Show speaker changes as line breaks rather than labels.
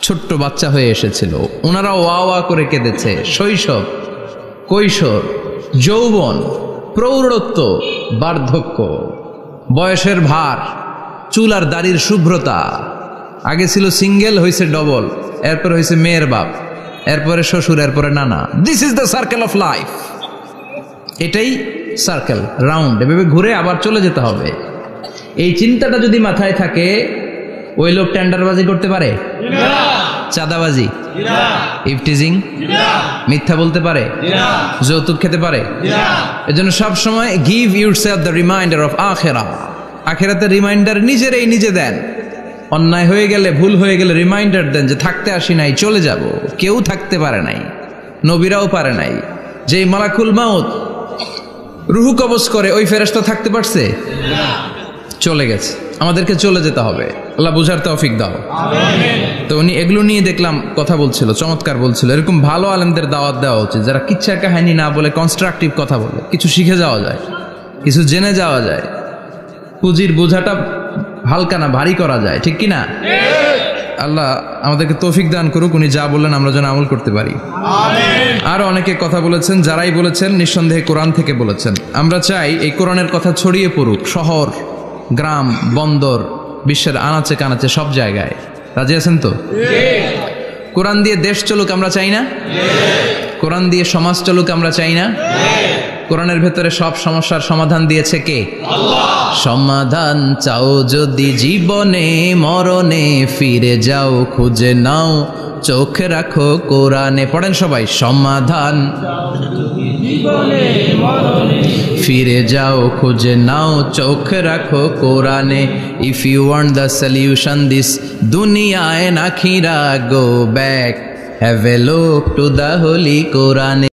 ছোট্ট বাচ্চা হয়ে এসেছিল, ওনারা ওয়া ওয়া করে কেঁদেছে। শৈশব, কৈশোর, যৌবন, প্রৌঢ়ত্ব, বার্ধক্য, বয়সের ভার, চুল আর দাড়ির শুভ্রতা। আগে ছিল সিঙ্গেল, হয়েছে ডবল, এরপর হয়েছে মেয়ের বাপ, এরপরে শ্বশুর, এরপরে নানা। This is the circle of life. এটাই সার্কেল, রাউন্ড, এভাবে ঘুরে আবার চলে যেতে হবে। এই চিন্তাটা যদি মাথায় থাকে, ওই লোক টেন্ডারবাজি করতে পারে? চাঁদাবাজি, ইফটিজিং, মিথ্যা বলতে পারে, যৌতুক খেতে পারে? এজন্য সব সময় give yourself the reminder of আখিরা। আখিরাতের রিমাইন্ডার নিজে দেন। অন্যায় হয়ে গেলে, ভুল হয়ে গেলে রিমাইন্ডার দেন যে থাকতে আসি নাই, চলে যাব। কেউ থাকতে পারে নাই, নবীরাও পারে নাই। যেই মালাকুল মাউত রুহু কবজ করে, ওই ফেরেশতা থাকতে পারছে? চলে গেছে। আমাদেরকে চলে যেতে হবে। আল্লাহ বুঝার তৌফিক দাও। তো উনি এগুলো নিয়ে দেখলাম কথা বলছিল, চমৎকার বলছিল। এরকম ভালো আলেমদের দাওয়াত দেওয়া উচিত, যারা কিচ্ছা কাহিনী না বলে কনস্ট্রাকটিভ কথা বলে, কিছু শিখে যাওয়া যায়, কিছু জেনে যাওয়া যায়। পুঁজির বোঝাটা হালকা না, ভারী করা যায়, ঠিক কিনা? আল্লাহ আমাদেরকে তৌফিক দান করুক। উনি যা বললেন আমরা যেন আমল করতে পারি। আরো অনেকে কথা বলেছেন, যারাই বলেছেন নিঃসন্দেহে কোরআন থেকে বলেছেন। আমরা চাই এই কোরআনের কথা ছড়িয়ে পড়ুক শহর, গ্রাম, বন্দর, বিশ্বের আনাচে কানাচে, সব জায়গায়। রাজি আছেন তো? কোরআন দিয়ে দেশ চলুক আমরা চাই না? কোরআন দিয়ে সমাজ চলুক আমরা চাই না? কোরআনের ভেতরে সব সমস্যার সমাধান দিয়েছে কে? আল্লাহ। সমাধান চাও যদি জীবনে মরণে, ফিরে যাও খুঁজে নাও, চোখ রাখো কোরআনে। পড়েন সবাই, সমাধান ফিরে যাও খুঁজে নাও, চোখ রাখো কোরআনে। If you want the solution this দুনিয়া এন্ড আখিরা, go back, have a look to the holy কোরআনে।